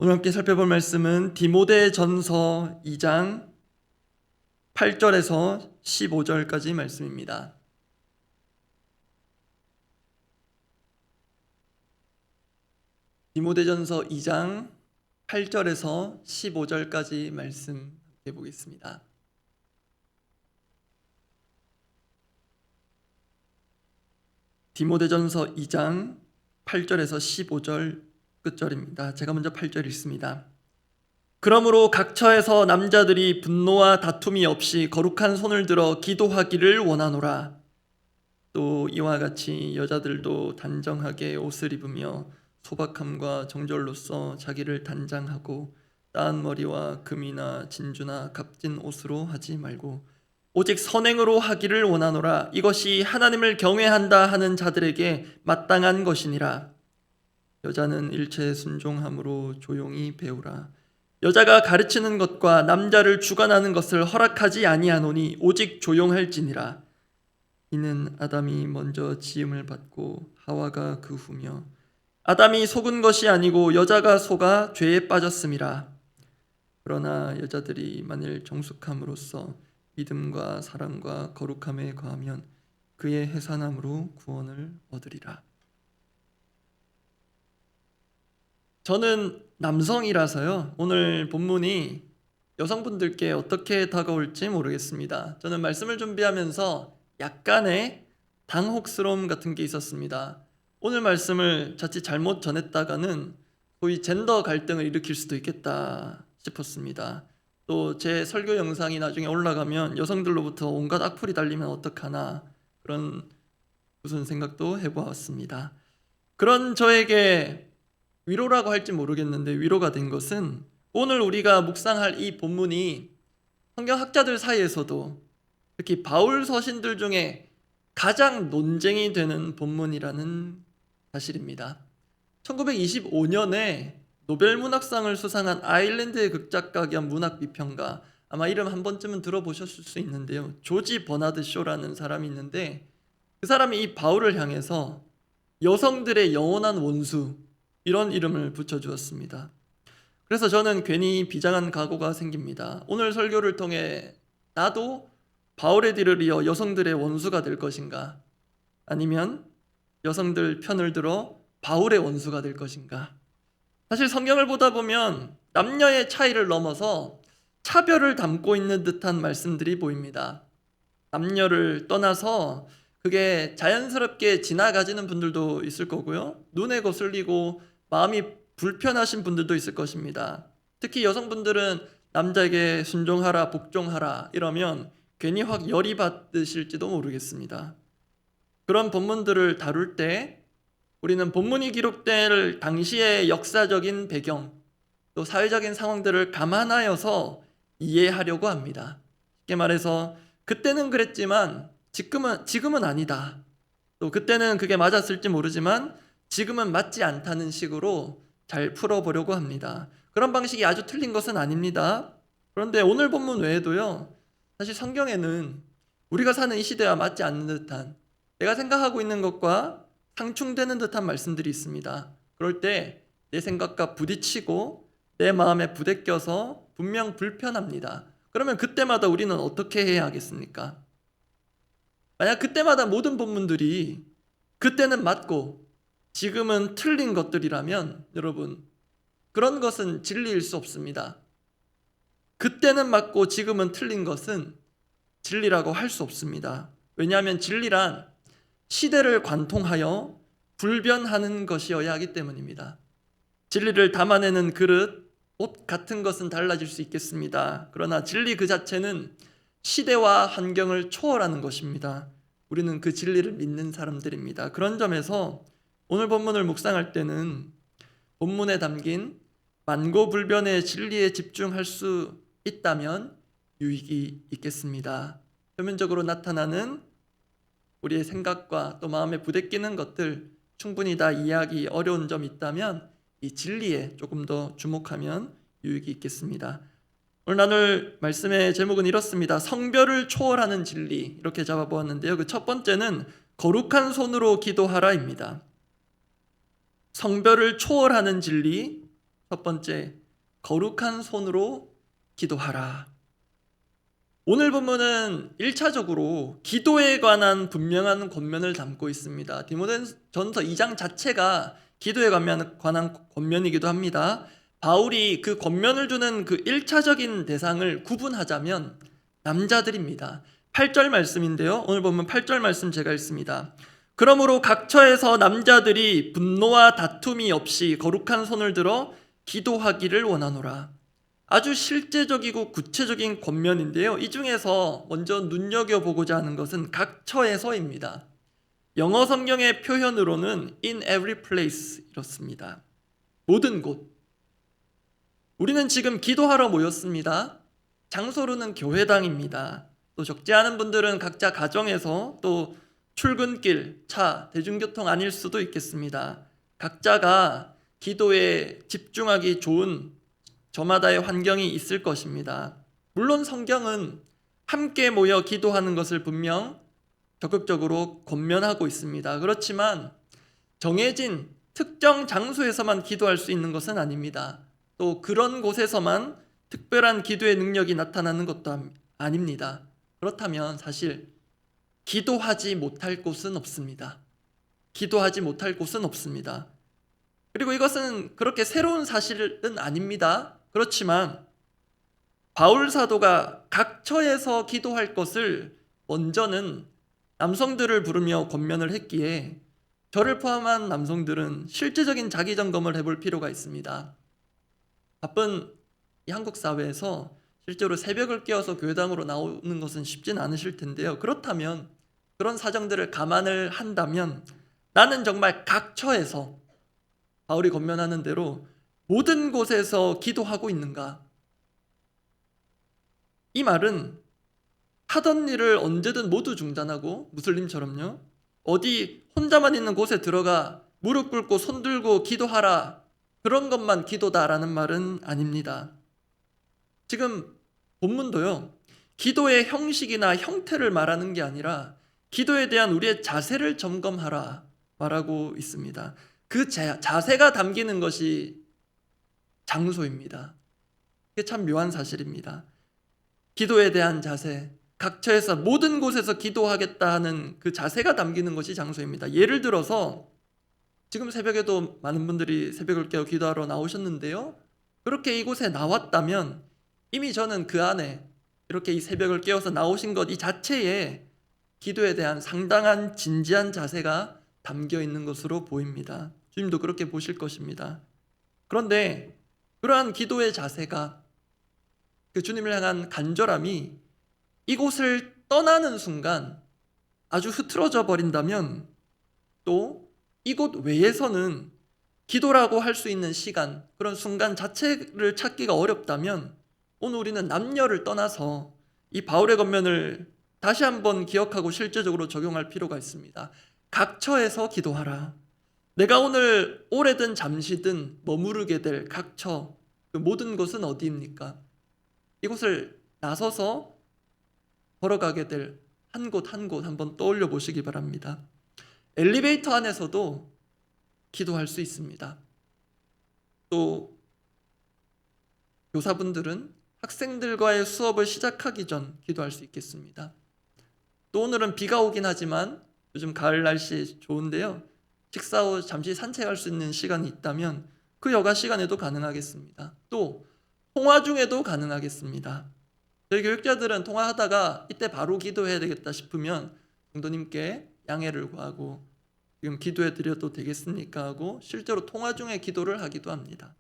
오늘 함께 살펴볼 말씀은 디모데전서 2장 8절에서 15절까지 말씀입니다. 디모데전서 2장 8절에서 15절까지 말씀 함께 보겠습니다. 디모데전서 2장 8절에서 15절 끝절입니다. 제가 먼저 8절 읽습니다. 그러므로 각 처에서 남자들이 분노와 다툼이 없이 거룩한 손을 들어 기도하기를 원하노라. 또 이와 같이 여자들도 단정하게 옷을 입으며 소박함과 정절로써 자기를 단장하고 따은 머리와 금이나 진주나 값진 옷으로 하지 말고 오직 선행으로 하기를 원하노라. 이것이 하나님을 경외한다 하는 자들에게 마땅한 것이니라. 여자는 일체에 순종함으로 조용히 배우라. 여자가 가르치는 것과 남자를 주관하는 것을 허락하지 아니하노니 오직 조용할지니라. 이는 아담이 먼저 지음을 받고 하와가 그 후며 아담이 속은 것이 아니고 여자가 속아 죄에 빠졌음이라. 그러나 여자들이 만일 정숙함으로써 믿음과 사랑과 거룩함에 거하면 그의 해산함으로 구원을 얻으리라. 저는 남성이라서요, 오늘 본문이 여성분들께 어떻게 다가올지 모르겠습니다. 저는 말씀을 준비하면서 약간의 당혹스러움 같은 게 있었습니다. 오늘 말씀을 자칫 잘못 전했다가는 소위 젠더 갈등을 일으킬 수도 있겠다 싶었습니다. 또 제 설교 영상이 나중에 올라가면 여성들로부터 온갖 악플이 달리면 어떡하나, 그런 무슨 생각도 해보았습니다. 그런 저에게 위로라고 할지 모르겠는데 위로가 된 것은 오늘 우리가 묵상할 이 본문이 성경학자들 사이에서도 특히 바울 서신들 중에 가장 논쟁이 되는 본문이라는 사실입니다. 1925년에 노벨문학상을 수상한 아일랜드의 극작가 겸 문학비평가, 아마 이름 한 번쯤은 들어보셨을 수 있는데요, 조지 버나드 쇼라는 사람이 있는데, 그 사람이 이 바울을 향해서 여성들의 영원한 원수, 이런 이름을 붙여주었습니다. 그래서 저는 괜히 비장한 각오가 생깁니다. 오늘 설교를 통해 나도 바울의 뒤를 이어 여성들의 원수가 될 것인가, 아니면 여성들 편을 들어 바울의 원수가 될 것인가. 사실 성경을 보다 보면 남녀의 차이를 넘어서 차별을 담고 있는 듯한 말씀들이 보입니다. 남녀를 떠나서 그게 자연스럽게 지나가지는 분들도 있을 거고요, 눈에 거슬리고 마음이 불편하신 분들도 있을 것입니다. 특히 여성분들은 남자에게 순종하라, 복종하라 이러면 괜히 확 열이 받으실지도 모르겠습니다. 그런 본문들을 다룰 때 우리는 본문이 기록될 당시의 역사적인 배경, 또 사회적인 상황들을 감안하여서 이해하려고 합니다. 쉽게 말해서 그때는 그랬지만 지금은 아니다. 또 그때는 그게 맞았을지 모르지만 지금은 맞지 않다는 식으로 잘 풀어보려고 합니다. 그런 방식이 아주 틀린 것은 아닙니다. 그런데 오늘 본문 외에도요, 사실 성경에는 우리가 사는 이 시대와 맞지 않는 듯한, 내가 생각하고 있는 것과 상충되는 듯한 말씀들이 있습니다. 그럴 때 내 생각과 부딪히고 내 마음에 부대껴서 분명 불편합니다. 그러면 그때마다 우리는 어떻게 해야 하겠습니까? 만약 그때마다 모든 본문들이 그때는 맞고 지금은 틀린 것들이라면 여러분, 그런 것은 진리일 수 없습니다. 그때는 맞고 지금은 틀린 것은 진리라고 할 수 없습니다. 왜냐하면 진리란 시대를 관통하여 불변하는 것이어야 하기 때문입니다. 진리를 담아내는 그릇, 옷 같은 것은 달라질 수 있겠습니다. 그러나 진리 그 자체는 시대와 환경을 초월하는 것입니다. 우리는 그 진리를 믿는 사람들입니다. 그런 점에서 오늘 본문을 묵상할 때는 본문에 담긴 만고불변의 진리에 집중할 수 있다면 유익이 있겠습니다. 표면적으로 나타나는 우리의 생각과 또 마음에 부대끼는 것들 충분히 다 이해하기 어려운 점이 있다면 이 진리에 조금 더 주목하면 유익이 있겠습니다. 오늘 나눌 말씀의 제목은 이렇습니다. 성별을 초월하는 진리, 이렇게 잡아보았는데요, 그 첫 번째는 거룩한 손으로 기도하라입니다. 성별을 초월하는 진리, 첫 번째, 거룩한 손으로 기도하라. 오늘 본문은 1차적으로 기도에 관한 분명한 권면을 담고 있습니다. 디모데전서 2장 자체가 기도에 관한 권면이기도 합니다. 바울이 그 권면을 주는 그 1차적인 대상을 구분하자면 남자들입니다. 8절 말씀인데요. 오늘 본문 8절 말씀 제가 읽습니다. 그러므로 각 처에서 남자들이 분노와 다툼이 없이 거룩한 손을 들어 기도하기를 원하노라. 아주 실제적이고 구체적인 권면인데요. 이 중에서 먼저 눈여겨보고자 하는 것은 각 처에서입니다. 영어 성경의 표현으로는 in every place 이렇습니다. 모든 곳. 우리는 지금 기도하러 모였습니다. 장소로는 교회당입니다. 또 적지 않은 분들은 각자 가정에서 또 출근길, 차, 대중교통 아닐 수도 있겠습니다. 각자가 기도에 집중하기 좋은 저마다의 환경이 있을 것입니다. 물론 성경은 함께 모여 기도하는 것을 분명 적극적으로 권면하고 있습니다. 그렇지만 정해진 특정 장소에서만 기도할 수 있는 것은 아닙니다. 또 그런 곳에서만 특별한 기도의 능력이 나타나는 것도 아닙니다. 그렇다면 사실 기도하지 못할 곳은 없습니다. 기도하지 못할 곳은 없습니다. 그리고 이것은 그렇게 새로운 사실은 아닙니다. 그렇지만 바울 사도가 각 처에서 기도할 것을 먼저는 남성들을 부르며 권면을 했기에 저를 포함한 남성들은 실제적인 자기 점검을 해볼 필요가 있습니다. 바쁜 이 한국 사회에서 실제로 새벽을 깨워서 교회당으로 나오는 것은 쉽진 않으실 텐데요. 그렇다면 그런 사정들을 감안을 한다면 나는 정말 각 처에서 바울이 권면하는 대로 모든 곳에서 기도하고 있는가? 이 말은 하던 일을 언제든 모두 중단하고 무슬림처럼요. 어디 혼자만 있는 곳에 들어가 무릎 꿇고 손 들고 기도하라. 그런 것만 기도다라는 말은 아닙니다. 지금 본문도요. 기도의 형식이나 형태를 말하는 게 아니라 기도에 대한 우리의 자세를 점검하라 말하고 있습니다. 그 자세가 담기는 것이 장소입니다. 이게 참 묘한 사실입니다. 기도에 대한 자세, 각처에서 모든 곳에서 기도하겠다 하는 그 자세가 담기는 것이 장소입니다. 예를 들어서 지금 새벽에도 많은 분들이 새벽을 깨워 기도하러 나오셨는데요. 그렇게 이곳에 나왔다면 이미 저는 그 안에 이렇게 이 새벽을 깨워서 나오신 것 이 자체에 기도에 대한 상당한 진지한 자세가 담겨 있는 것으로 보입니다. 주님도 그렇게 보실 것입니다. 그런데 그러한 기도의 자세가 그 주님을 향한 간절함이 이곳을 떠나는 순간 아주 흐트러져 버린다면 또 이곳 외에서는 기도라고 할 수 있는 시간, 그런 순간 자체를 찾기가 어렵다면 오늘 우리는 남녀를 떠나서 이 바울의 권면을 다시 한번 기억하고 실제적으로 적용할 필요가 있습니다. 각 처에서 기도하라. 내가 오늘 오래든 잠시든 머무르게 될 각 처, 그 모든 곳은 어디입니까? 이곳을 나서서 걸어가게 될 한 곳 한 곳 한번 떠올려 보시기 바랍니다. 엘리베이터 안에서도 기도할 수 있습니다. 또 교사분들은 학생들과의 수업을 시작하기 전 기도할 수 있겠습니다. 또 오늘은 비가 오긴 하지만 요즘 가을 날씨 좋은데요. 식사 후 잠시 산책할 수 있는 시간이 있다면 그 여가 시간에도 가능하겠습니다. 또 통화 중에도 가능하겠습니다. 저희 교육자들은 통화하다가 이때 바로 기도해야 되겠다 싶으면 성도님께 양해를 구하고 지금 기도해 드려도 되겠습니까 하고 실제로 통화 중에 기도를 하기도 합니다.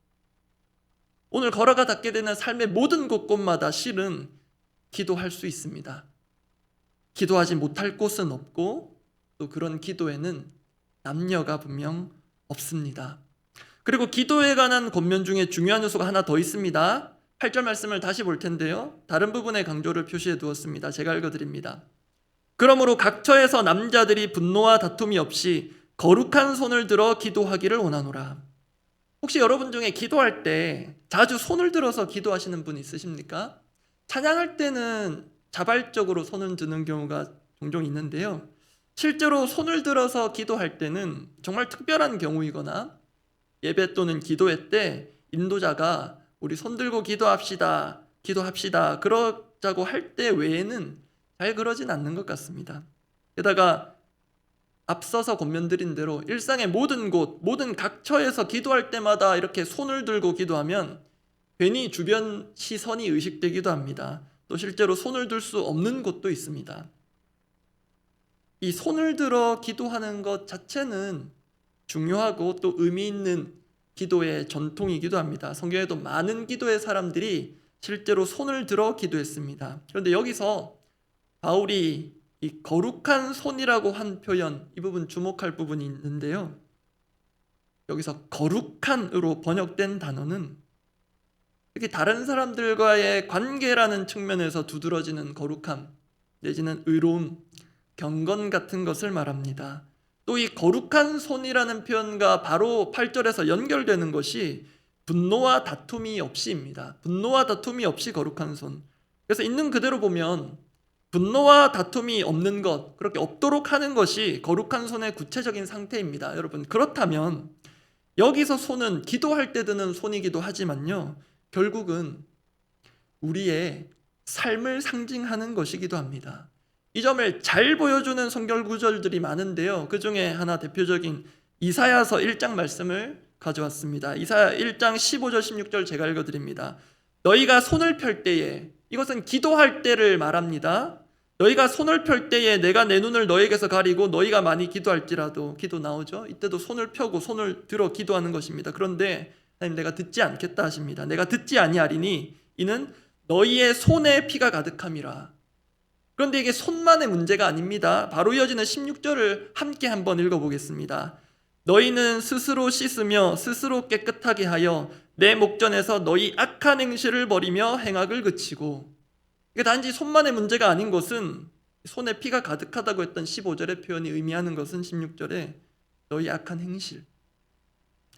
오늘 걸어가 닿게 되는 삶의 모든 곳곳마다 실은 기도할 수 있습니다. 기도하지 못할 곳은 없고 또 그런 기도에는 남녀가 분명 없습니다. 그리고 기도에 관한 권면 중에 중요한 요소가 하나 더 있습니다. 8절 말씀을 다시 볼 텐데요. 다른 부분에 강조를 표시해 두었습니다. 제가 읽어드립니다. 그러므로 각 처에서 남자들이 분노와 다툼이 없이 거룩한 손을 들어 기도하기를 원하노라. 혹시 여러분 중에 기도할 때 자주 손을 들어서 기도하시는 분 있으십니까? 찬양할 때는 자발적으로 손을 드는 경우가 종종 있는데요. 실제로 손을 들어서 기도할 때는 정말 특별한 경우이거나 예배 또는 기도회 때 인도자가 우리 손 들고 기도합시다, 기도합시다 그러자고 할 때 외에는 잘 그러진 않는 것 같습니다. 게다가 앞서서 권면드린 대로 일상의 모든 곳, 모든 각처에서 기도할 때마다 이렇게 손을 들고 기도하면 괜히 주변 시선이 의식되기도 합니다. 또 실제로 손을 들 수 없는 곳도 있습니다. 이 손을 들어 기도하는 것 자체는 중요하고 또 의미 있는 기도의 전통이기도 합니다. 성경에도 많은 기도의 사람들이 실제로 손을 들어 기도했습니다. 그런데 여기서 바울이 이 거룩한 손이라고 한 표현, 이 부분 주목할 부분이 있는데요. 여기서 거룩한으로 번역된 단어는 이렇게 다른 사람들과의 관계라는 측면에서 두드러지는 거룩함 내지는 의로움, 경건 같은 것을 말합니다. 또 이 거룩한 손이라는 표현과 바로 8절에서 연결되는 것이 분노와 다툼이 없이입니다. 분노와 다툼이 없이 거룩한 손. 그래서 있는 그대로 보면 분노와 다툼이 없는 것, 그렇게 없도록 하는 것이 거룩한 손의 구체적인 상태입니다. 여러분, 그렇다면 여기서 손은 기도할 때 드는 손이기도 하지만요, 결국은 우리의 삶을 상징하는 것이기도 합니다. 이 점을 잘 보여주는 성경 구절들이 많은데요, 그 중에 하나 대표적인 이사야서 1장 말씀을 가져왔습니다. 이사야 1장 15절 16절 제가 읽어드립니다. 너희가 손을 펼 때에, 이것은 기도할 때를 말합니다. 너희가 손을 펼 때에 내가 내 눈을 너희에게서 가리고 너희가 많이 기도할지라도, 기도 나오죠? 이때도 손을 펴고 손을 들어 기도하는 것입니다. 그런데 하나님, 내가 듣지 않겠다 하십니다. 내가 듣지 아니하리니 이는 너희의 손에 피가 가득함이라. 그런데 이게 손만의 문제가 아닙니다. 바로 이어지는 16절을 함께 한번 읽어보겠습니다. 너희는 스스로 씻으며 스스로 깨끗하게 하여 내 목전에서 너희 악한 행실을 버리며 행악을 그치고. 이게 단지 손만의 문제가 아닌 것은, 손에 피가 가득하다고 했던 15절의 표현이 의미하는 것은 16절에 너희 악한 행실,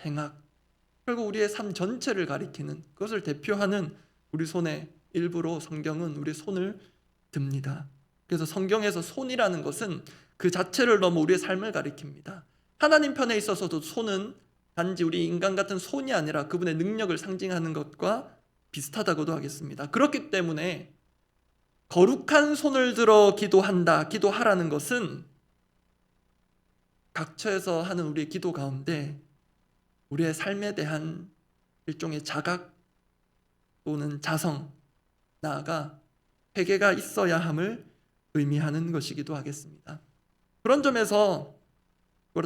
행악, 결국 우리의 삶 전체를 가리키는, 그것을 대표하는 우리 손의 일부로 성경은 우리 손을 듭니다. 그래서 성경에서 손이라는 것은 그 자체를 넘어 우리의 삶을 가리킵니다. 하나님 편에 있어서도 손은 단지 우리 인간 같은 손이 아니라 그분의 능력을 상징하는 것과 비슷하다고도 하겠습니다. 그렇기 때문에 거룩한 손을 들어 기도한다, 기도하라는 것은 각처에서 하는 우리의 기도 가운데 우리의 삶에 대한 일종의 자각 또는 자성, 나아가 회개가 있어야 함을 의미하는 것이기도 하겠습니다. 그런 점에서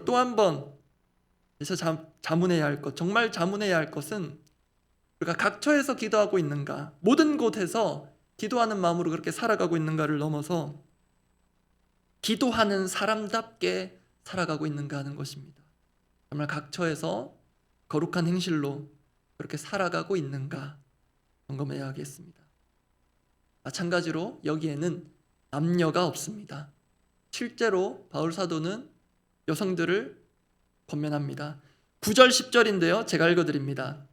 또 한 번 자문해야 할 것, 정말 자문해야 할 것은 우리가 각처에서 기도하고 있는가, 모든 곳에서 기도하는 마음으로 그렇게 살아가고 있는가를 넘어서 기도하는 사람답게 살아가고 있는가 하는 것입니다. 정말 각처에서 거룩한 행실로 그렇게 살아가고 있는가 점검해야 하겠습니다. 마찬가지로 여기에는 남녀가 없습니다. 실제로 바울 사도는 여성들을 권면합니다. 9절 10절인데요, 제가 읽어드립니다.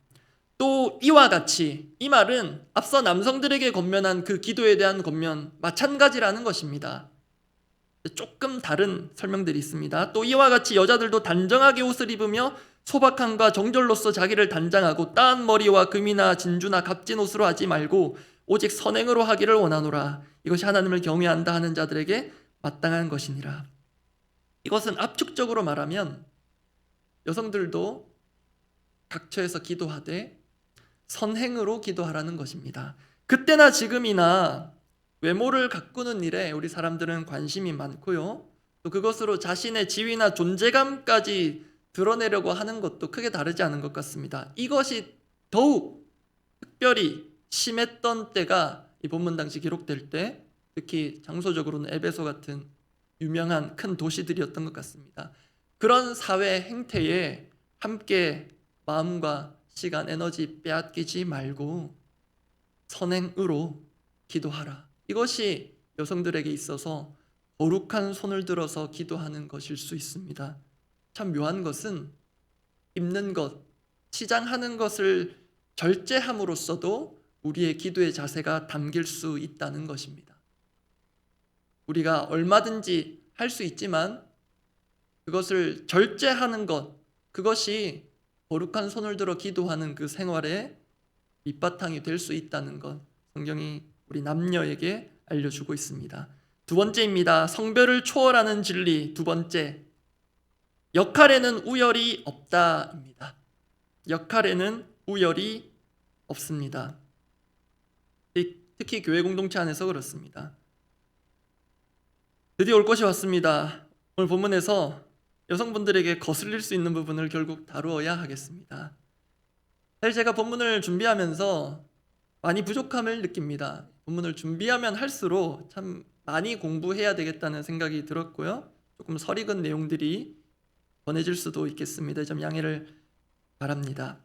또 이와 같이, 이 말은 앞서 남성들에게 권면한 그 기도에 대한 권면 마찬가지라는 것입니다. 조금 다른 설명들이 있습니다. 또 이와 같이 여자들도 단정하게 옷을 입으며 소박함과 정절로서 자기를 단장하고 따은 머리와 금이나 진주나 값진 옷으로 하지 말고 오직 선행으로 하기를 원하노라. 이것이 하나님을 경외한다 하는 자들에게 마땅한 것이니라. 이것은 압축적으로 말하면 여성들도 각처에서 기도하되 선행으로 기도하라는 것입니다. 그때나 지금이나 외모를 가꾸는 일에 우리 사람들은 관심이 많고요, 또 그것으로 자신의 지위나 존재감까지 드러내려고 하는 것도 크게 다르지 않은 것 같습니다. 이것이 더욱 특별히 심했던 때가 이 본문 당시 기록될 때, 특히 장소적으로는 에베소 같은 유명한 큰 도시들이었던 것 같습니다. 그런 사회 행태에 함께 마음과 시간, 에너지 빼앗기지 말고 선행으로 기도하라. 이것이 여성들에게 있어서 거룩한 손을 들어서 기도하는 것일 수 있습니다. 참 묘한 것은 입는 것, 치장하는 것을 절제함으로써도 우리의 기도의 자세가 담길 수 있다는 것입니다. 우리가 얼마든지 할 수 있지만 그것을 절제하는 것, 그것이 거룩한 손을 들어 기도하는 그 생활의 밑바탕이 될 수 있다는 것, 성경이 우리 남녀에게 알려주고 있습니다. 두 번째입니다. 성별을 초월하는 진리. 두 번째, 역할에는 우열이 없다입니다. 역할에는 우열이 없습니다. 특히 교회 공동체 안에서 그렇습니다. 드디어 올 것이 왔습니다. 오늘 본문에서 여성분들에게 거슬릴 수 있는 부분을 결국 다루어야 하겠습니다. 사실 제가 본문을 준비하면서 많이 부족함을 느낍니다. 본문을 준비하면 할수록 참 많이 공부해야 되겠다는 생각이 들었고요. 조금 설익은 내용들이 전해질 수도 있겠습니다. 좀 양해를 바랍니다.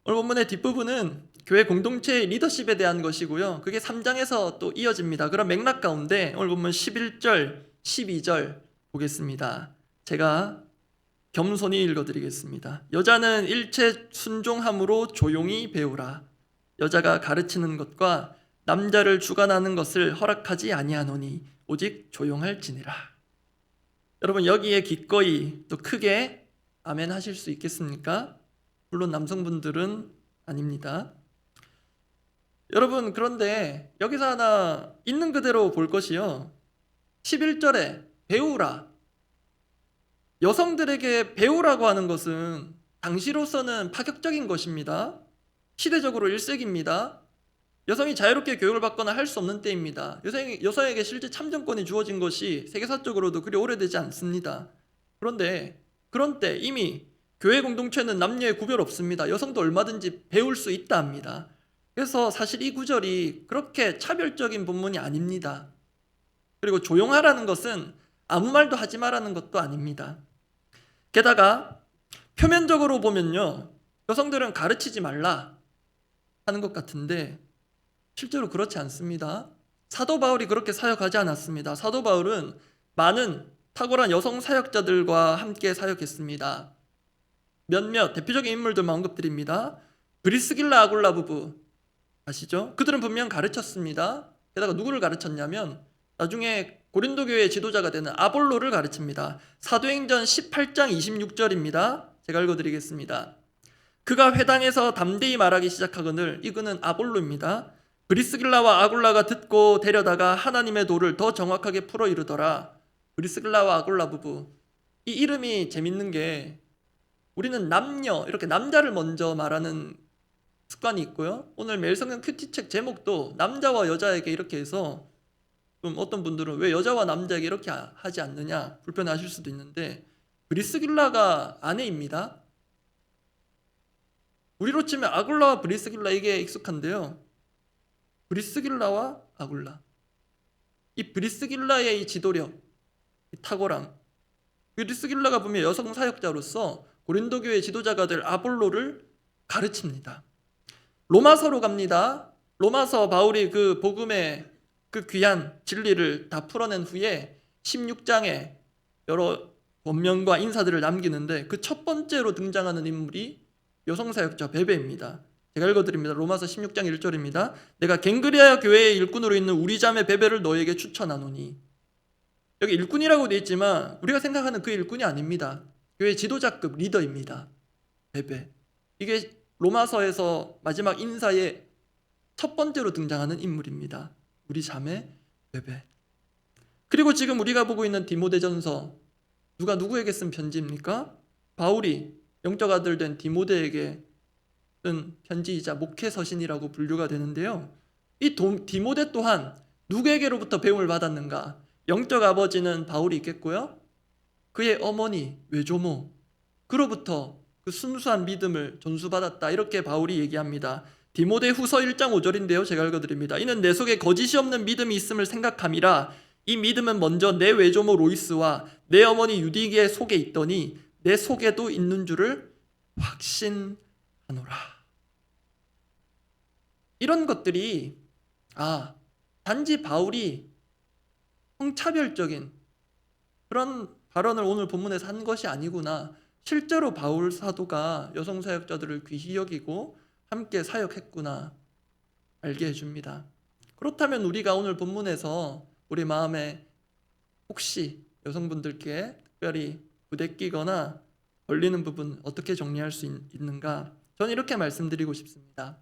오늘 본문의 뒷부분은 교회 공동체의 리더십에 대한 것이고요. 그게 3장에서 또 이어집니다. 그런 맥락 가운데 오늘 본문 11절, 12절 보겠습니다. 제가 겸손히 읽어드리겠습니다. 여자는 일체 순종함으로 조용히 배우라. 여자가 가르치는 것과 남자를 주관하는 것을 허락하지 아니하노니 오직 조용할지니라. 여러분, 여기에 기꺼이 또 크게 아멘 하실 수 있겠습니까? 물론 남성분들은 아닙니다. 여러분, 그런데 여기서 하나 있는 그대로 볼 것이요, 11절에 배우라. 여성들에게 배우라고 하는 것은 당시로서는 파격적인 것입니다. 시대적으로 일색입니다. 여성이 자유롭게 교육을 받거나 할 수 없는 때입니다. 여성에게 실제 참정권이 주어진 것이 세계사적으로도 그리 오래되지 않습니다. 그런데 그런 때 이미 교회 공동체는 남녀의 구별 없습니다. 여성도 얼마든지 배울 수 있다 합니다. 그래서 사실 이 구절이 그렇게 차별적인 본문이 아닙니다. 그리고 조용하라는 것은 아무 말도 하지 말라는 것도 아닙니다. 게다가 표면적으로 보면요, 여성들은 가르치지 말라 하는 것 같은데 실제로 그렇지 않습니다. 사도 바울이 그렇게 사역하지 않았습니다. 사도 바울은 많은 탁월한 여성 사역자들과 함께 사역했습니다. 몇몇 대표적인 인물들만 언급드립니다. 브리스길라 아굴라 부부 아시죠? 그들은 분명 가르쳤습니다. 게다가 누구를 가르쳤냐면 나중에 고린도 교회의 지도자가 되는 아볼로를 가르칩니다. 사도행전 18장 26절입니다. 제가 읽어드리겠습니다. 그가 회당에서 담대히 말하기 시작하거늘 이그는 아볼로입니다. 브리스길라와 아굴라가 듣고 데려다가 하나님의 도를 더 정확하게 풀어 이르더라. 브리스길라와 아굴라 부부, 이 이름이 재밌는 게 우리는 남녀, 이렇게 남자를 먼저 말하는 습관이 있고요. 오늘 매일 성경 큐티책 제목도 남자와 여자에게 이렇게 해서 좀 어떤 분들은 왜 여자와 남자에게 이렇게 하지 않느냐 불편해하실 수도 있는데 브리스길라가 아내입니다. 우리로 치면 아굴라와 브리스길라 이게 익숙한데요. 브리스길라와 아굴라, 이 브리스길라의 이 지도력, 이 탁월함, 브리스길라가 분명 여성 사역자로서 고린도 교회 지도자가 될 아볼로를 가르칩니다. 로마서로 갑니다. 로마서 바울이 그 복음의 그 귀한 진리를 다 풀어낸 후에 16장에 여러 권면과 인사들을 남기는데 그 첫 번째로 등장하는 인물이 여성 사역자 베베입니다. 제가 읽어드립니다. 로마서 16장 1절입니다. 내가 갱그리아 교회의 일꾼으로 있는 우리 자매 베베를 너에게 추천하노니. 여기 일꾼이라고 되어 있지만 우리가 생각하는 그 일꾼이 아닙니다. 교회 지도자급 리더입니다. 베베. 이게 로마서에서 마지막 인사의 첫 번째로 등장하는 인물입니다. 우리 자매 베베. 그리고 지금 우리가 보고 있는 디모데전서, 누가 누구에게 쓴 편지입니까? 바울이 영적 아들 된 디모데에게 쓴 편지이자 목회서신이라고 분류가 되는데요. 이 디모데 또한 누구에게로부터 배움을 받았는가? 영적 아버지는 바울이 있겠고요. 그의 어머니 외조모 그로부터 그 순수한 믿음을 전수받았다, 이렇게 바울이 얘기합니다. 디모데 후서 1장 5절인데요. 제가 읽어드립니다. 이는 내 속에 거짓이 없는 믿음이 있음을 생각함이라. 이 믿음은 먼저 내 외조모 로이스와 내 어머니 유디게 속에 있더니 내 속에도 있는 줄을 확신하노라. 이런 것들이 단지 바울이 성차별적인 그런 발언을 오늘 본문에서 한 것이 아니구나. 실제로 바울 사도가 여성 사역자들을 귀히 여기고 함께 사역했구나 알게 해줍니다. 그렇다면 우리가 오늘 본문에서 우리 마음에 혹시 여성분들께 특별히 부대끼거나 걸리는 부분 어떻게 정리할 수 있는가? 저는 이렇게 말씀드리고 싶습니다.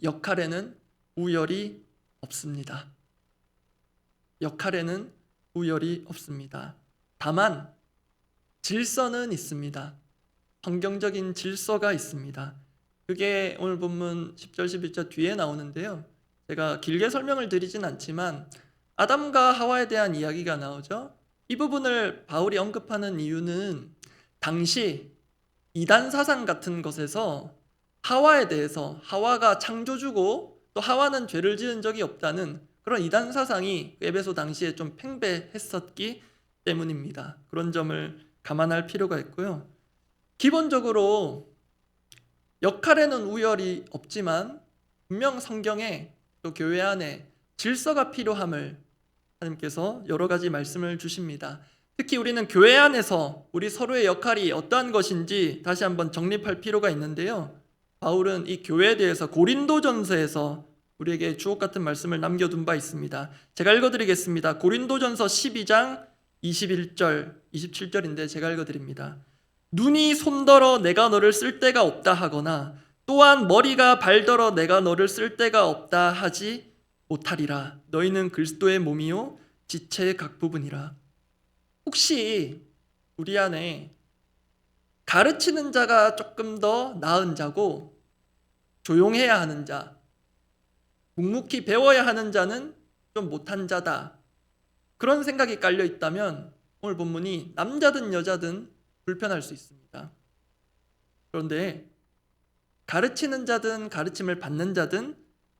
역할에는 우열이 없습니다. 역할에는 우열이 없습니다. 다만 질서는 있습니다. 환경적인 질서가 있습니다. 그게 오늘 본문 10절 11절 뒤에 나오는데요. 제가 길게 설명을 드리진 않지만 아담과 하와에 대한 이야기가 나오죠. 이 부분을 바울이 언급하는 이유는 당시 이단 사상 같은 것에서 하와에 대해서 하와가 창조주고 또 하와는 죄를 지은 적이 없다는 그런 이단 사상이 에베소 당시에 좀 팽배했었기 때문입니다. 그런 점을 감안할 필요가 있고요. 기본적으로 역할에는 우열이 없지만 분명 성경에 또 교회 안에 질서가 필요함을 하나님께서 여러 가지 말씀을 주십니다. 특히 우리는 교회 안에서 우리 서로의 역할이 어떠한 것인지 다시 한번 정립할 필요가 있는데요. 바울은 이 교회에 대해서 고린도전서에서 우리에게 주옥 같은 말씀을 남겨둔 바 있습니다. 제가 읽어드리겠습니다. 고린도전서 12장 21절, 27절인데 제가 읽어드립니다. 눈이 손더러 내가 너를 쓸 데가 없다 하거나 또한 머리가 발더러 내가 너를 쓸 데가 없다 하지 못하리라. 너희는 그리스도의 몸이요 지체의 각 부분이라. 혹시 우리 안에 가르치는 자가 조금 더 나은 자고 조용해야 하는 자, 묵묵히 배워야 하는 자는 좀 못한 자다, 그런 생각이 깔려 있다면 오늘 본문이 남자든 여자든 불편할 수 있습니다. 그런데 가르치는 자든 가르침을 받는 자든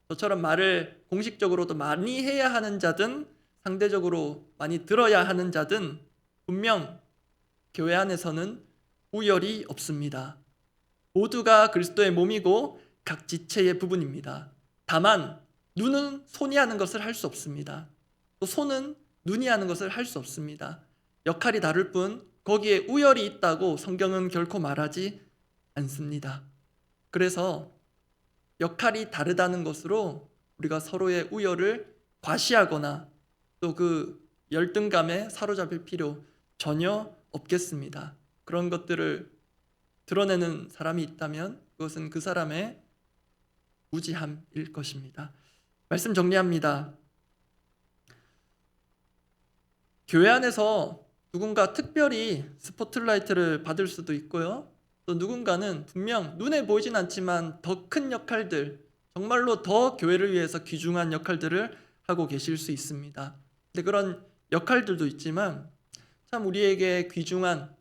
저처럼 말을 공식적으로도 많이 해야 하는 자든 상대적으로 많이 들어야 하는 자든 분명 교회 안에서는 우열이 없습니다. 모두가 그리스도의 몸이고 각 지체의 부분입니다. 다만 눈은 손이 하는 것을 할 수 없습니다. 또 손은 눈이 하는 것을 할 수 없습니다. 역할이 다를 뿐 거기에 우열이 있다고 성경은 결코 말하지 않습니다. 그래서 역할이 다르다는 것으로 우리가 서로의 우열을 과시하거나 또 그 열등감에 사로잡힐 필요 전혀 없겠습니다. 그런 것들을 드러내는 사람이 있다면 그것은 그 사람의 무지함일 것입니다. 말씀 정리합니다. 교회 안에서 누군가 특별히 스포트라이트를 받을 수도 있고요. 또 누군가는 분명 눈에 보이진 않지만 더 큰 역할들, 정말로 더 교회를 위해서 귀중한 역할들을 하고 계실 수 있습니다. 근데 그런 역할들도 있지만 참 우리에게 귀중한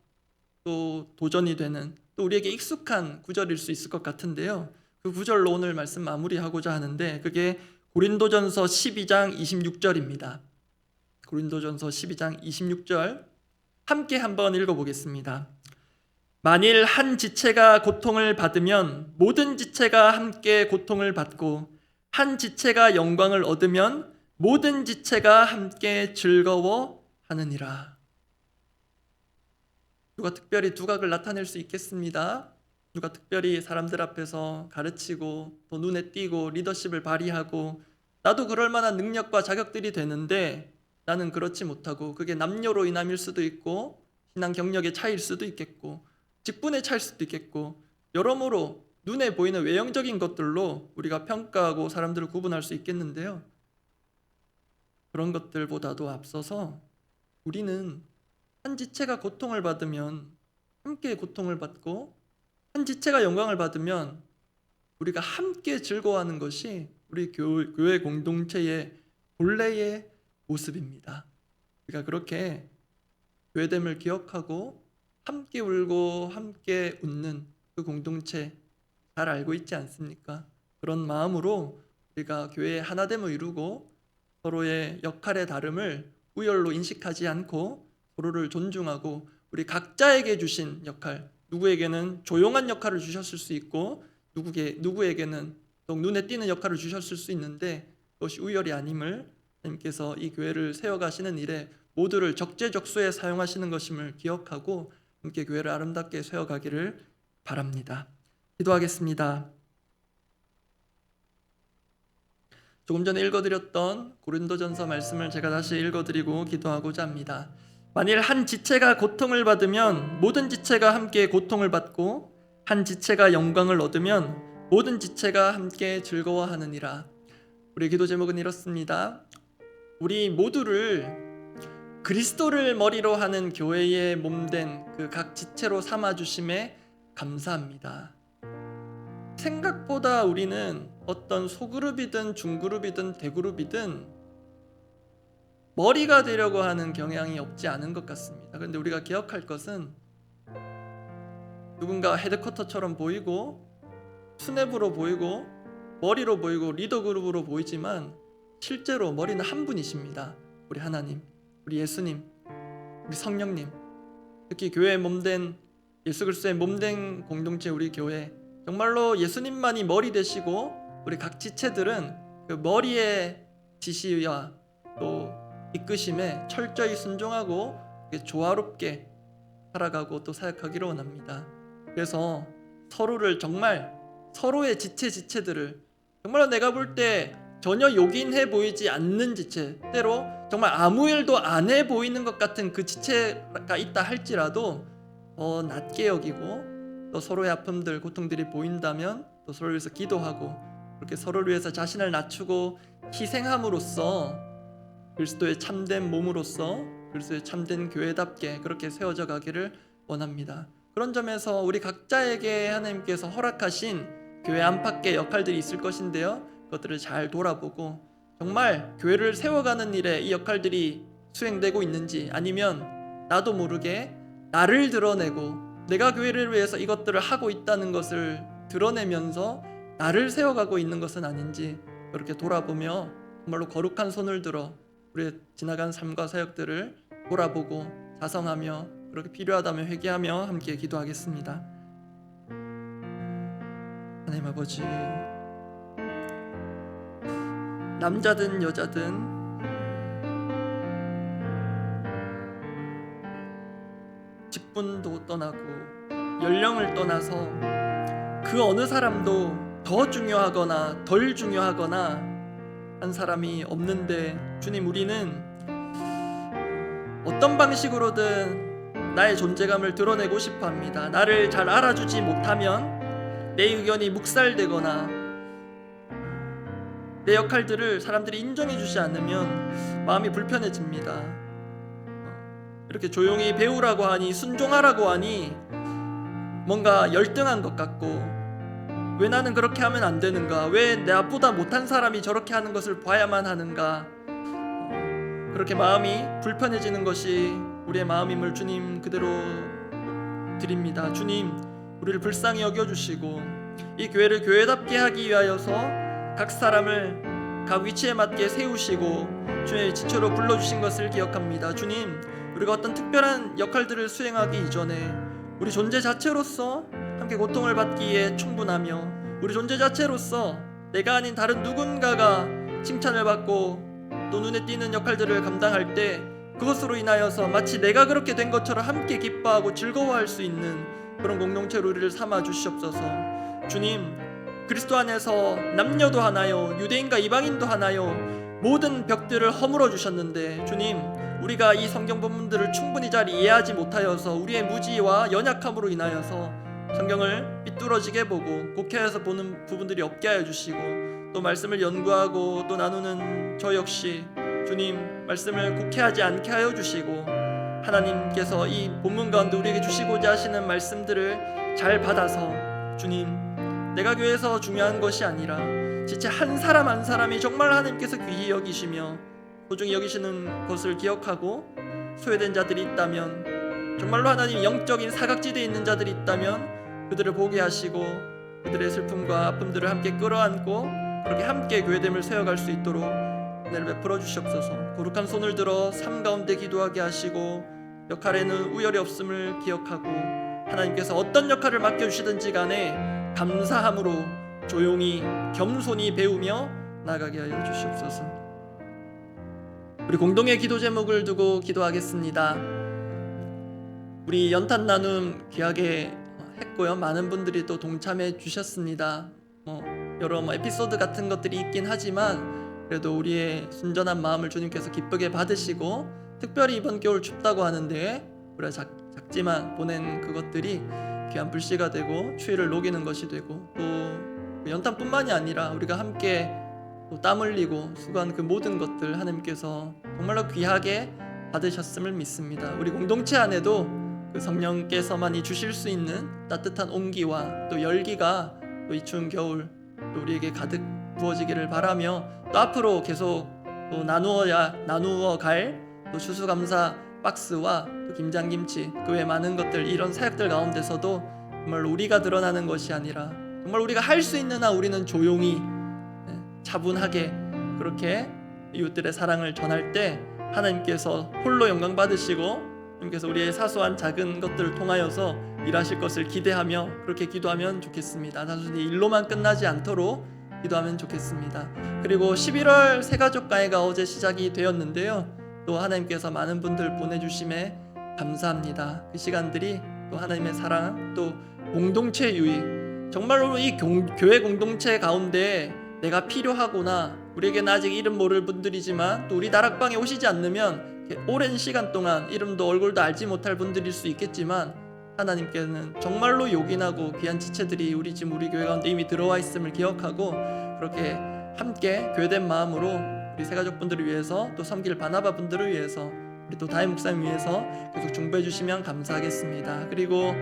또 도전이 되는 또 우리에게 익숙한 구절일 수 있을 것 같은데요. 그 구절로 오늘 말씀 마무리하고자 하는데 그게 고린도전서 12장 26절입니다. 고린도전서 12장 26절 함께 한번 읽어보겠습니다. 만일 한 지체가 고통을 받으면 모든 지체가 함께 고통을 받고 한 지체가 영광을 얻으면 모든 지체가 함께 즐거워하느니라. 누가 특별히 두각을 나타낼 수 있겠습니다. 누가 특별히 사람들 앞에서 가르치고 또 눈에 띄고 리더십을 발휘하고 나도 그럴 만한 능력과 자격들이 되는데 나는 그렇지 못하고 그게 남녀로 인함일 수도 있고 신앙 경력의 차이일 수도 있겠고 직분의 차이일 수도 있겠고 여러모로 눈에 보이는 외형적인 것들로 우리가 평가하고 사람들을 구분할 수 있겠는데요. 그런 것들보다도 앞서서 우리는 한 지체가 고통을 받으면 함께 고통을 받고 한 지체가 영광을 받으면 우리가 함께 즐거워하는 것이 우리 교회 공동체의 본래의 모습입니다. 우리가 그렇게 교회됨을 기억하고 함께 울고 함께 웃는 그 공동체 잘 알고 있지 않습니까? 그런 마음으로 우리가 교회의 하나됨을 이루고 서로의 역할의 다름을 우열로 인식하지 않고 서로를 존중하고 우리 각자에게 주신 역할, 누구에게는 조용한 역할을 주셨을 수 있고 누구에게는 또 눈에 띄는 역할을 주셨을 수 있는데 그것이 우열이 아님을 하나님께서 이 교회를 세워가시는 일에 모두를 적재적소에 사용하시는 것임을 기억하고 함께 교회를 아름답게 세워가기를 바랍니다. 기도하겠습니다. 조금 전에 읽어드렸던 고린도전서 말씀을 제가 다시 읽어드리고 기도하고자 합니다. 만일 한 지체가 고통을 받으면 모든 지체가 함께 고통을 받고 한 지체가 영광을 얻으면 모든 지체가 함께 즐거워하느니라. 우리 기도 제목은 이렇습니다. 우리 모두를 그리스도를 머리로 하는 교회의 몸된 그 각 지체로 삼아 주심에 감사합니다. 생각보다 우리는 어떤 소그룹이든 중그룹이든 대그룹이든 머리가 되려고 하는 경향이 없지 않은 것 같습니다. 그런데 우리가 기억할 것은 누군가 헤드쿼터처럼 보이고 수뇌부로 보이고 머리로 보이고 리더 그룹으로 보이지만 실제로 머리는 한 분이십니다. 우리 하나님, 우리 예수님, 우리 성령님. 특히 교회의 몸된 예수 그리스도의 몸된 공동체 우리 교회, 정말로 예수님만이 머리 되시고 우리 각 지체들은 그 머리의 지시와 또 이끄심에 철저히 순종하고 조화롭게 살아가고 또 사역하기를 원합니다. 그래서 서로를 정말 서로의 지체들을 정말로 내가 볼 때 전혀 요긴해 보이지 않는 지체, 때로 정말 아무 일도 안 해 보이는 것 같은 그 지체가 있다 할지라도 더 낮게 여기고 또 서로의 아픔들, 고통들이 보인다면 또 서로를 위해서 기도하고 그렇게 서로를 위해서 자신을 낮추고 희생함으로써 그리스도의 참된 몸으로서 그리스도의 참된 교회답게 그렇게 세워져 가기를 원합니다. 그런 점에서 우리 각자에게 하나님께서 허락하신 교회 안팎의 역할들이 있을 것인데요, 그것들을 잘 돌아보고 정말 교회를 세워가는 일에 이 역할들이 수행되고 있는지, 아니면 나도 모르게 나를 드러내고 내가 교회를 위해서 이것들을 하고 있다는 것을 드러내면서 나를 세워가고 있는 것은 아닌지 그렇게 돌아보며 정말로 거룩한 손을 들어 우리의 지나간 삶과 사역들을 돌아보고 자성하며 그렇게 필요하다면 회개하며 함께 기도하겠습니다. 하나님 아버지, 남자든 여자든 직분도 떠나고 연령을 떠나서 그 어느 사람도 더 중요하거나 덜 중요하거나 한 사람이 없는데, 주님, 우리는 어떤 방식으로든 나의 존재감을 드러내고 싶어 합니다. 나를 잘 알아주지 못하면 내 의견이 묵살되거나 내 역할들을 사람들이 인정해 주지 않으면 마음이 불편해집니다. 이렇게 조용히 배우라고 하니, 순종하라고 하니 뭔가 열등한 것 같고, 왜 나는 그렇게 하면 안 되는가? 왜 나보다 못한 사람이 저렇게 하는 것을 봐야만 하는가? 그렇게 마음이 불편해지는 것이 우리의 마음임을 주님 그대로 드립니다. 주님, 우리를 불쌍히 여겨주시고 이 교회를 교회답게 하기 위하여서 각 사람을 각 위치에 맞게 세우시고 주의 지체로 불러주신 것을 기억합니다. 주님, 우리가 어떤 특별한 역할들을 수행하기 이전에 우리 존재 자체로서 함께 고통을 받기에 충분하며, 우리 존재 자체로서 내가 아닌 다른 누군가가 칭찬을 받고 또 눈에 띄는 역할들을 감당할 때 그것으로 인하여서 마치 내가 그렇게 된 것처럼 함께 기뻐하고 즐거워할 수 있는 그런 공동체로 우리를 삼아 주시옵소서. 주님, 그리스도 안에서 남녀도 하나요, 유대인과 이방인도 하나요, 모든 벽들을 허물어 주셨는데, 주님, 우리가 이 성경 본문들을 충분히 잘 이해하지 못하여서 우리의 무지와 연약함으로 인하여서 성경을 삐뚤어지게 보고 곡해해서 보는 부분들이 없게 하여 주시고, 또 말씀을 연구하고 또 나누는 저 역시 주님 말씀을 곡해하지 않게 하여 주시고, 하나님께서 이 본문 가운데 우리에게 주시고자 하시는 말씀들을 잘 받아서 주님, 내가 교회에서 중요한 것이 아니라 진짜 한 사람 한 사람이 정말 하나님께서 귀히 여기시며 소중히 여기시는 것을 기억하고, 소외된 자들이 있다면, 정말로 하나님 영적인 사각지대에 있는 자들이 있다면 그들을 보게 하시고 그들의 슬픔과 아픔들을 함께 끌어안고 그렇게 함께 교회됨을 세워갈 수 있도록 은혜를 베풀어 주시옵소서. 거룩한 손을 들어 삶 가운데 기도하게 하시고 역할에는 우열이 없음을 기억하고, 하나님께서 어떤 역할을 맡겨주시든지 간에 감사함으로 조용히 겸손히 배우며 나가게 하여 주시옵소서. 우리 공동의 기도 제목을 두고 기도하겠습니다. 우리 연탄 나눔 귀하게 했고요, 많은 분들이 또 동참해 주셨습니다. 여러 에피소드 같은 것들이 있긴 하지만 그래도 우리의 순전한 마음을 주님께서 기쁘게 받으시고 특별히 이번 겨울 춥다고 하는데 우리가 작지만 보낸 그것들이 귀한 불씨가 되고 추위를 녹이는 것이 되고 또 연탄뿐만이 아니라 우리가 함께 또 땀 흘리고 수고한 그 모든 것들 하나님께서 정말로 귀하게 받으셨음을 믿습니다. 우리 공동체 안에도 그 성령께서만이 주실 수 있는 따뜻한 온기와 또 열기가 또 이 추운 겨울 또 우리에게 가득 부어지기를 바라며 또 앞으로 계속 또 나누어 갈 또 추수감사 박스와 또 김장김치 그 외 많은 것들 이런 사역들 가운데서도 정말로 우리가 드러나는 것이 아니라 정말 우리가 할 수 있는 한 우리는 조용히 차분하게 그렇게 이웃들의 사랑을 전할 때 하나님께서 홀로 영광 받으시고 하나님께서 우리의 사소한 작은 것들을 통하여서 일하실 것을 기대하며 그렇게 기도하면 좋겠습니다. 단순히 일로만 끝나지 않도록 기도하면 좋겠습니다. 그리고 11월 새가족과회가 어제 시작이 되었는데요. 또 하나님께서 많은 분들 보내주심에 감사합니다. 그 시간들이 또 하나님의 사랑 또 공동체 유익 정말로 이 교회 공동체 가운데 내가 필요하구나 우리에게는 아직 이름 모를 분들이지만 또 우리 다락방에 오시지 않으면 오랜 시간 동안 이름도 얼굴도 알지 못할 분들일 수 있겠지만 하나님께는 정말로 요긴하고 귀한 지체들이 우리 교회 가운데 이미 들어와 있음을 기억하고 그렇게 함께 교회된 마음으로 우리 새가족분들을 위해서 또 섬길 바나바 분들을 위해서 우리 또 다임 목사님 위해서 계속 중보해 주시면 감사하겠습니다. 그리고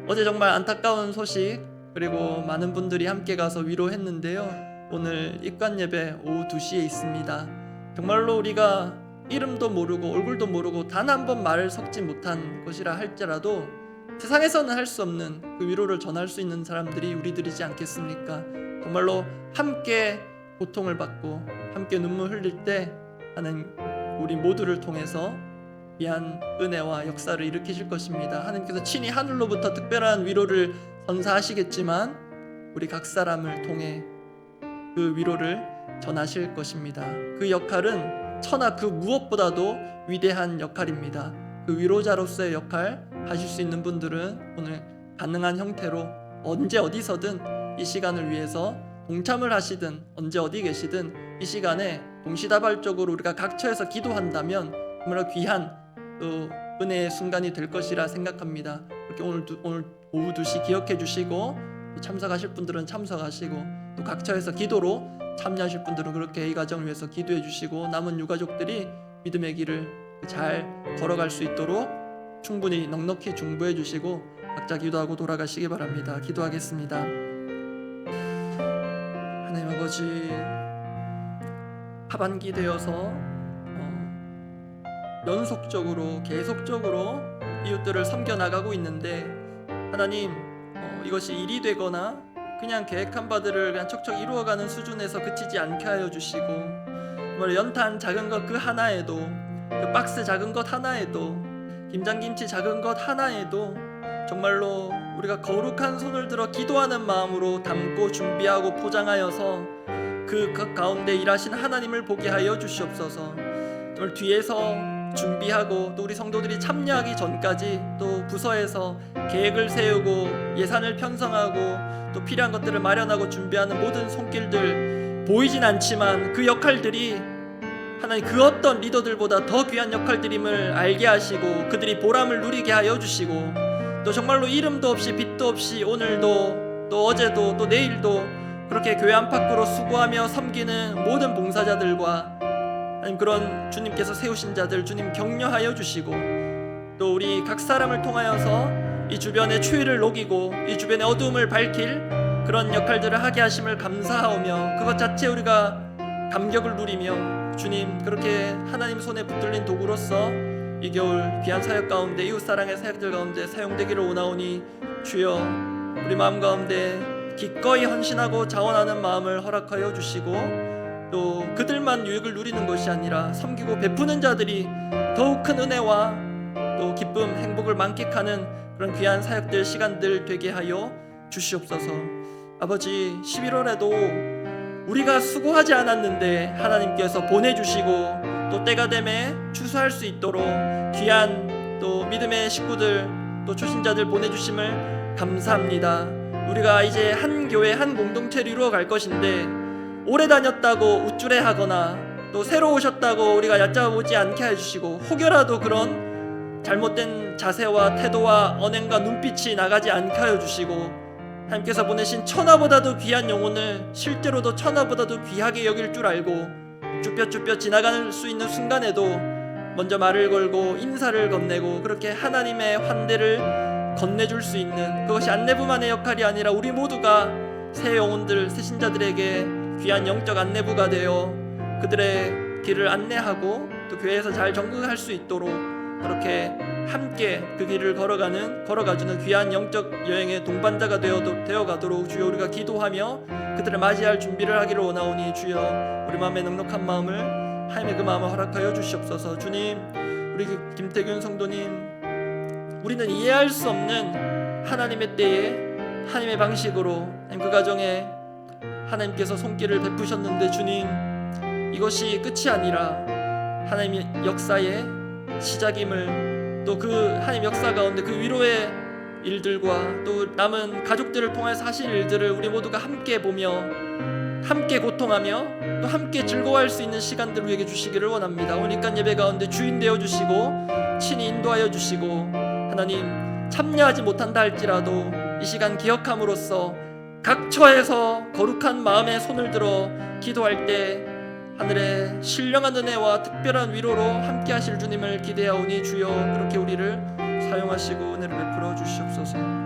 어제 정말 안타까운 소식 그리고 많은 분들이 함께 가서 위로했는데요. 오늘 입관 예배 오후 2시에 있습니다. 정말로 우리가 이름도 모르고 얼굴도 모르고 단 한 번 말을 섞지 못한 것이라 할지라도 세상에서는 할 수 없는 그 위로를 전할 수 있는 사람들이 우리들이지 않겠습니까? 정말로 함께 고통을 받고 함께 눈물 흘릴 때 하나님 우리 모두를 통해서 귀한 은혜와 역사를 일으키실 것입니다. 하나님께서 친히 하늘로부터 특별한 위로를 선사하시겠지만 우리 각 사람을 통해 그 위로를 전하실 것입니다. 그 역할은 천하 그 무엇보다도 위대한 역할입니다. 그 위로자로서의 역할 하실 수 있는 분들은 오늘 가능한 형태로 언제 어디서든 이 시간을 위해서 동참을 하시든 언제 어디 계시든 이 시간에 동시다발적으로 우리가 각처에서 기도한다면 정말 귀한 또 은혜의 순간이 될 것이라 생각합니다. 그렇게 오늘 오후 2시 기억해 주시고 또 참석하실 분들은 참석하시고 또 각처에서 기도로 참여하실 분들은 그렇게 이 가정을 위해서 기도해 주시고 남은 유가족들이 믿음의 길을 잘 걸어갈 수 있도록 충분히 넉넉히 중보해 주시고 각자 기도하고 돌아가시기 바랍니다. 기도하겠습니다. 하나님 아버지 하반기 되어서 연속적으로 계속적으로 이웃들을 섬겨나가고 있는데 하나님 이것이 일이 되거나 그냥 계획한 바들을 그냥 척척 이루어가는 수준에서 그치지 않게 하여 주시고 정말 연탄 작은 것 그 하나에도 그 박스 작은 것 하나에도 김장김치 작은 것 하나에도 정말로 우리가 거룩한 손을 들어 기도하는 마음으로 담고 준비하고 포장하여서 그 가운데 일하신 하나님을 보게 하여 주시옵소서. 정말 뒤에서 준비하고 또 우리 성도들이 참여하기 전까지 또 부서에서 계획을 세우고 예산을 편성하고 또 필요한 것들을 마련하고 준비하는 모든 손길들 보이진 않지만 그 역할들이 하나님 그 어떤 리더들보다 더 귀한 역할들임을 알게 하시고 그들이 보람을 누리게 하여 주시고 또 정말로 이름도 없이 빛도 없이 오늘도 또 어제도 또 내일도 그렇게 교회 안팎으로 수고하며 섬기는 모든 봉사자들과 하나님 그런 주님께서 세우신 자들 주님 격려하여 주시고 또 우리 각 사람을 통하여서 이 주변의 추위를 녹이고 이 주변의 어두움을 밝힐 그런 역할들을 하게 하심을 감사하오며 그것 자체 우리가 감격을 누리며 주님 그렇게 하나님 손에 붙들린 도구로서 이 겨울 귀한 사역 가운데 이웃사랑의 사역들 가운데 사용되기를 원하오니 주여 우리 마음 가운데 기꺼이 헌신하고 자원하는 마음을 허락하여 주시고 또 그들만 유익을 누리는 것이 아니라 섬기고 베푸는 자들이 더욱 큰 은혜와 또 기쁨 행복을 만끽하는 그런 귀한 사역들 시간들 되게 하여 주시옵소서. 아버지 11월에도 우리가 수고하지 않았는데 하나님께서 보내주시고 또 때가 되매 추수할 수 있도록 귀한 또 믿음의 식구들 또 초신자들 보내주심을 감사합니다. 우리가 이제 한 교회 한 공동체를 이루어 갈 것인데 오래 다녔다고 우쭐해하거나 또 새로 오셨다고 우리가 얕잡아보지 않게 해주시고 혹여라도 그런 잘못된 자세와 태도와 언행과 눈빛이 나가지 않게 하여 주시고 하나님께서 보내신 천하보다도 귀한 영혼을 실제로도 천하보다도 귀하게 여길 줄 알고 쭈뼛쭈뼛 지나갈 수 있는 순간에도 먼저 말을 걸고 인사를 건네고 그렇게 하나님의 환대를 건네줄 수 있는, 그것이 안내부만의 역할이 아니라 우리 모두가 새 영혼들, 새 신자들에게 귀한 영적 안내부가 되어 그들의 길을 안내하고 또 교회에서 잘 적응할 수 있도록 그렇게 함께 그 길을 걸어가주는 귀한 영적 여행의 동반자가 되어가도록 주여 우리가 기도하며 그들을 맞이할 준비를 하기를 원하오니 주여 우리 마음의 넉넉한 마음을, 하나님의 그 마음을 허락하여 주시옵소서. 주님, 우리 김태균 성도님, 우리는 이해할 수 없는 하나님의 때에 하나님의 방식으로 그 가정에 하나님께서 손길을 베푸셨는데 주님, 이것이 끝이 아니라 하나님의 역사의 시작임을, 또 그 하나님 역사 가운데 그 위로의 일들과 또 남은 가족들을 통해서 하실 일들을 우리 모두가 함께 보며 함께 고통하며 또 함께 즐거워할 수 있는 시간들을 우리에게 주시기를 원합니다. 오니까 예배 가운데 주인 되어 주시고 친히 인도하여 주시고 하나님, 참여하지 못한다 할지라도 이 시간 기억함으로써 각 처에서 거룩한 마음의 손을 들어 기도할 때 하늘의 신령한 은혜와 특별한 위로로 함께 하실 주님을 기대하오니 주여 그렇게 우리를 사용하시고 은혜를 베풀어 주시옵소서.